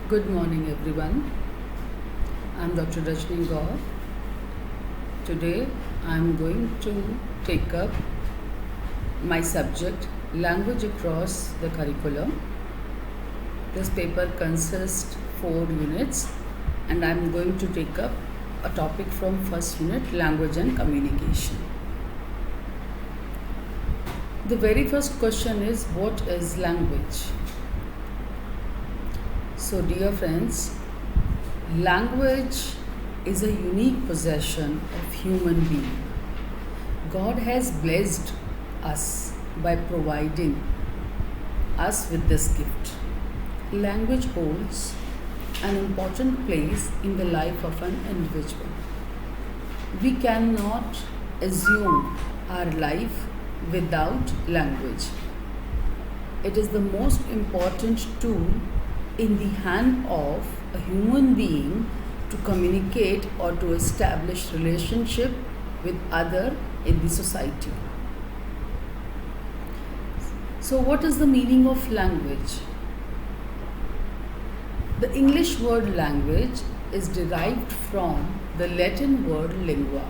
Good morning, everyone. I'm Dr. Rajni Gaur. Today, I'm going to take up my subject, language across the curriculum. This paper consists 4 units, and I'm going to take up a topic from first unit, language and communication. The very first question is, what is language? So, dear friends, language is a unique possession of human being. God has blessed us by providing us with this gift. Language holds an important place in the life of an individual. We cannot assume our life without language. It is the most important tool in the hand of a human being to communicate or to establish relationship with other in the society. So what is the meaning of language? The English word language is derived from the Latin word lingua,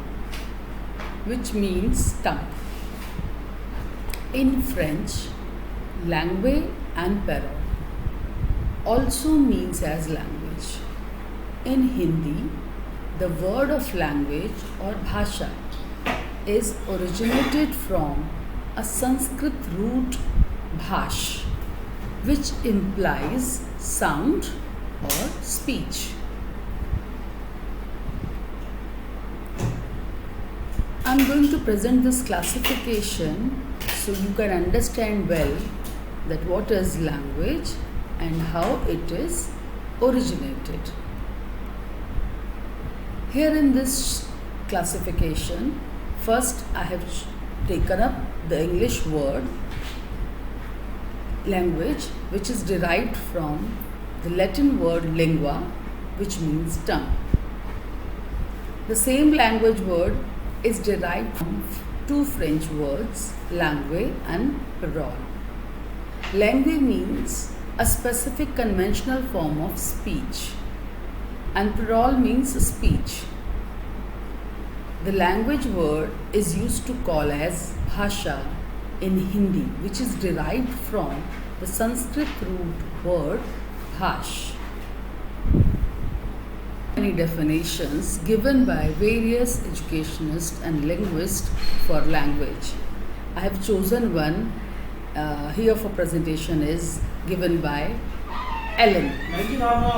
which means tongue. In French, langue and parole also means as language. In Hindi, the word of language or bhasha is originated from a Sanskrit root bhash, which implies sound or speech. I'm going to present this classification so you can understand well that what is language and how it is originated. Here in this classification, first I have taken up the English word language, which is derived from the Latin word lingua, which means tongue. The same language word is derived from two French words, langue and parole. Langue means a specific conventional form of speech, and parole means speech. The language word is used to call as bhasha in Hindi, which is derived from the Sanskrit root word bhash. Many definitions given by various educationists and linguists for language. I have chosen one here for presentation is given by Allen.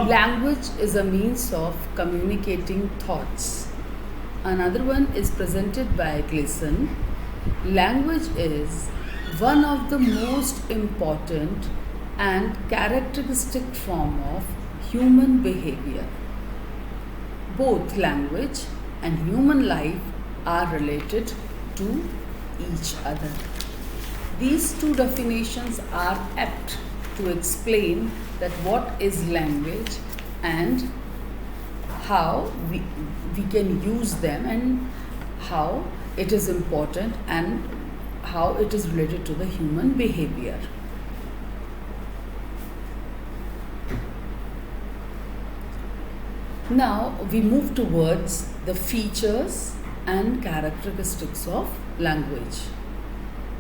Language is a means of communicating thoughts. Another one is presented by Gleason. Language is one of the most important and characteristic form of human behavior. Both language and human life are related to each other. These two definitions are apt to explain that what is language and how we can use them and how it is important and how it is related to the human behavior. Now we move towards the features and characteristics of language.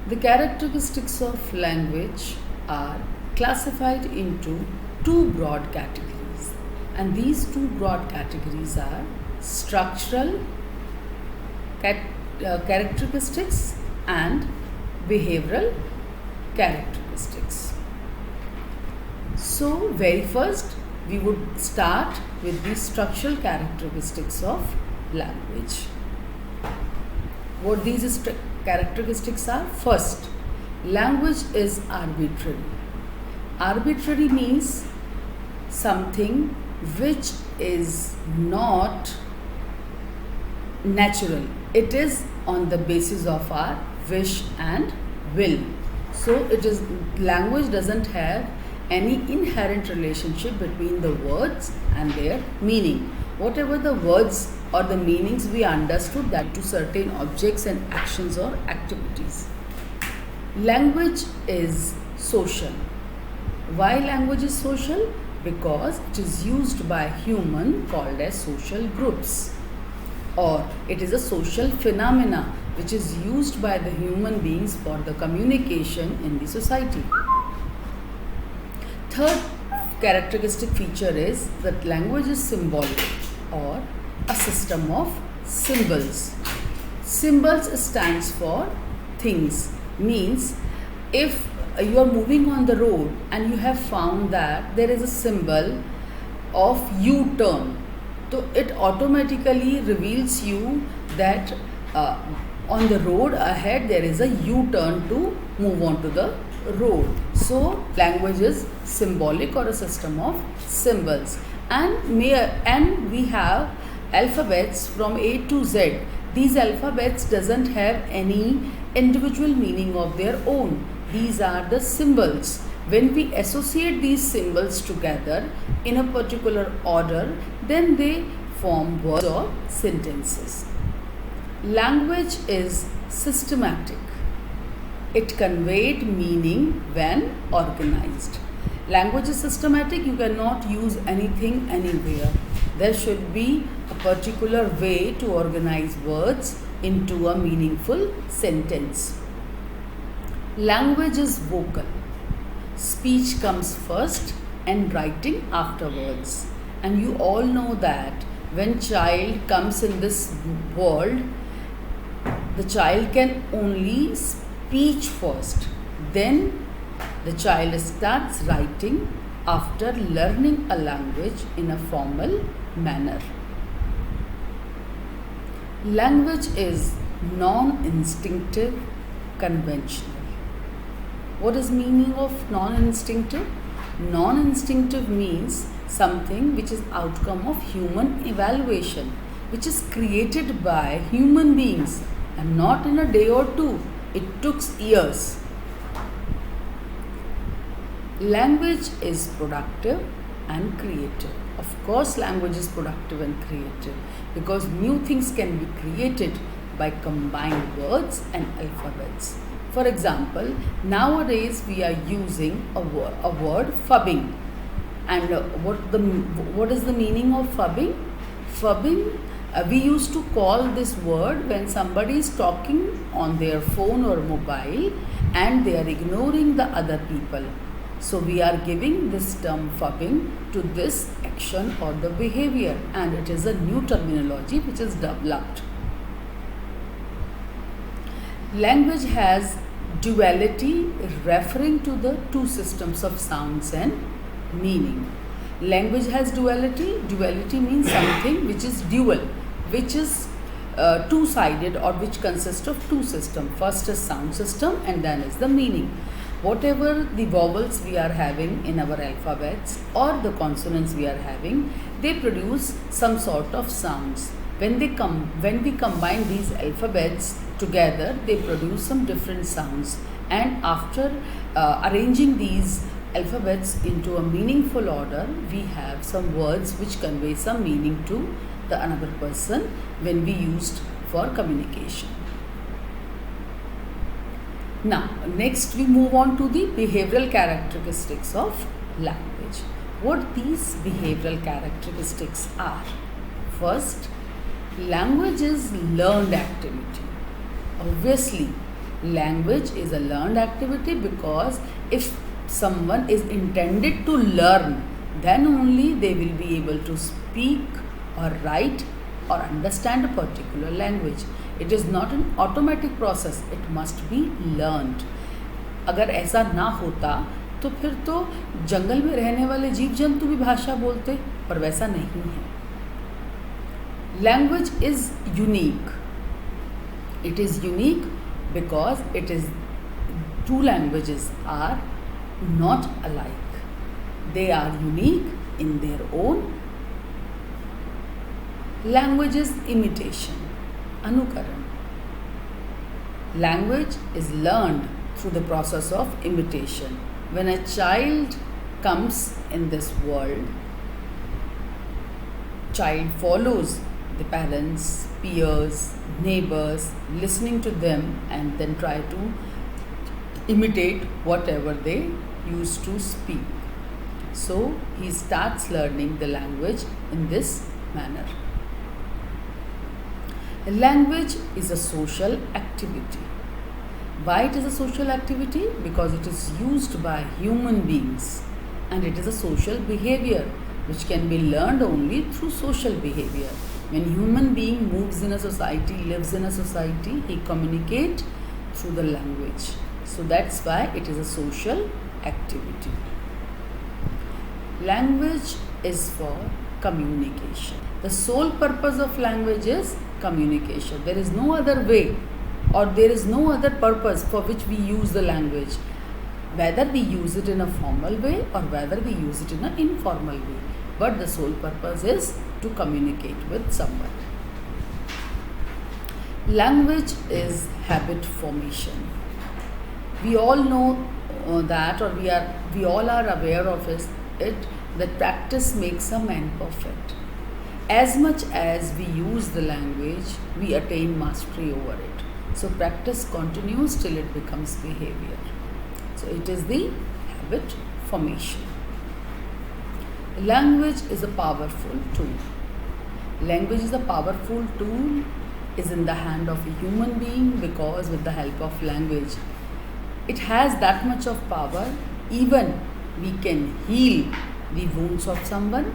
The characteristics of language are classified into two broad categories, and these two broad categories are structural characteristics and behavioral characteristics. So, very first we would start with the structural characteristics of language. What these characteristics are? First, language is arbitrary. Arbitrary means something which is not natural. It is on the basis of our wish and will. So language doesn't have any inherent relationship between the words and their meaning. Whatever the words or the meanings we understood that to certain objects and actions or activities. Language is social. Why language is social? because it is used by human called as social groups, or it is a social phenomena which is used by the human beings for the communication in the society. Third characteristic feature is that language is symbolic, or a system of symbols. Symbols stands for things, means if you are moving on the road and you have found that there is a symbol of U-turn, so it automatically reveals you that on the road ahead there is a U-turn to move on to the road. So language is symbolic, or a system of symbols, and we have alphabets from A to Z. These alphabets doesn't have any individual meaning of their own. These are the symbols. When we associate these symbols together in a particular order, then they form words or sentences. Language is systematic. It conveyed meaning when organized. Language is systematic. You cannot use anything anywhere. There should be a particular way to organize words into a meaningful sentence. Language is vocal. Speech comes first and writing afterwards. And you all know that when child comes in this world, the child can only speak first. Then the child starts writing after learning a language in a formal manner. Language is non-instinctive, conventional. What is meaning of non-instinctive? Non-instinctive means something which is outcome of human evaluation, which is created by human beings, and not in a day or two. It took years. Language is productive and creative. Of course, language is productive and creative because new things can be created by combined words and alphabets. For example, nowadays we are using a word fubbing. And what is the meaning of fubbing? Fubbing, we used to call this word when somebody is talking on their phone or mobile and they are ignoring the other people. So we are giving this term fubbing to this action or the behavior, and it is a new terminology which is developed. Language has duality, referring to the two systems of sounds and meaning. Language has duality. Duality means something which is dual, which is two-sided, or which consists of two systems. First is sound system and then is the meaning. Whatever the vowels we are having in our alphabets or the consonants we are having, they produce some sort of sounds. When we combine these alphabets together, they produce some different sounds. And after arranging these alphabets into a meaningful order, we have some words which convey some meaning to the another person when we used for communication. Now, next we move on to the behavioral characteristics of language. What these behavioral characteristics are? First, language is learned activity. Obviously, language is a learned activity because if someone is intended to learn, then only they will be able to speak or write or understand a particular language. It is not an automatic process, it must be learned. अगर ऐसा ना होता तो फिर तो जंगल में रहने वाले जीव जंतु भी भाषा बोलते, पर वैसा नहीं है. Language is unique. It is unique because it is two languages are not alike. They are unique in their own. Language is imitation, anukaran. Language is learned through the process of imitation. When a child comes in this world, child follows the parents, peers, neighbors, listening to them and then try to imitate whatever they used to speak. So he starts learning the language in this manner. Language is a social activity. Why it is a social activity? Because it is used by human beings, and it is a social behavior which can be learned only through social behavior. When human being moves in a society, lives in a society, he communicates through the language. So that's why it is a social activity. Language is for communication. The sole purpose of language is communication. There is no other way, or there is no other purpose for which we use the language, whether we use it in a formal way or whether we use it in an informal way. But the sole purpose is to communicate with someone. Language is habit formation. We all know that, or we all are aware of it, that practice makes a man perfect. As much as we use the language, we attain mastery over it. So practice continues till it becomes behavior. So it is the habit formation. Language is a powerful tool. Language is a powerful tool, is in the hand of a human being, because with the help of language, it has that much of power. Even we can heal the wounds of someone,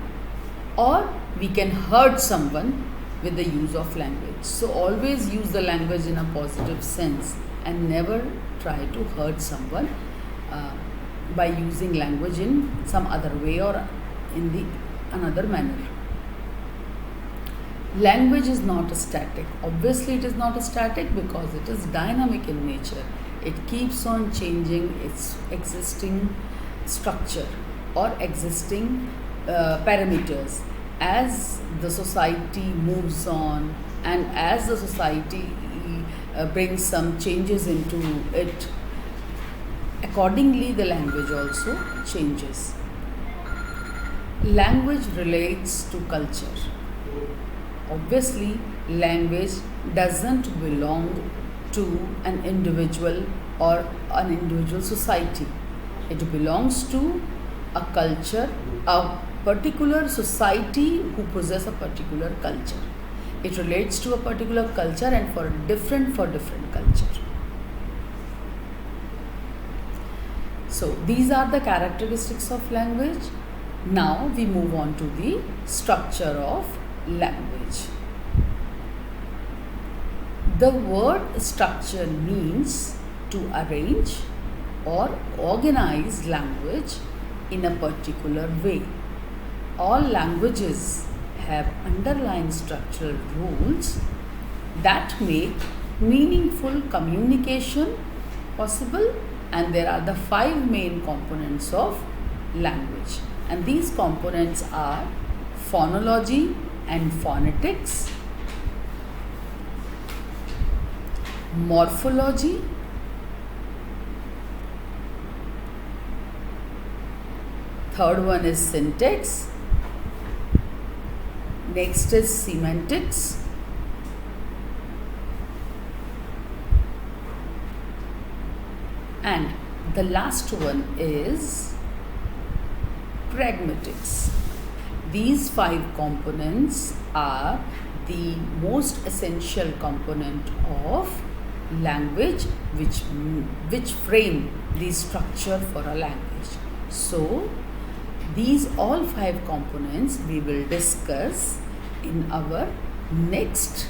or we can hurt someone with the use of language. So always use the language in a positive sense, and never try to hurt someone by using language in some other way or in the another manner. Language is not static. Obviously it is not static, because it is dynamic in nature. It keeps on changing its existing structure or existing parameters as the society moves on, and as the society brings some changes into it. Accordingly, the language also changes. Language relates to culture. Obviously, language doesn't belong to an individual or an individual society. It belongs to a culture, a particular society who possess a particular culture. It relates to a particular culture, and for different culture. So these are the characteristics of language. Now we move on to the structure of language. The word structure means to arrange or organize language in a particular way. All languages have underlying structural rules that make meaningful communication possible, and there are the 5 main components of language, and these components are phonology and phonetics, morphology, third one is syntax, next is semantics, and the last one is pragmatics. These 5 components are the most essential component of language, which frame the structure for a language. So these all 5 components we will discuss in our next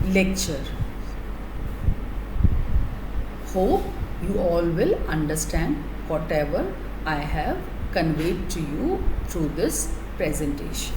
lecture. Hope you all will understand whatever I have conveyed to you through this presentation.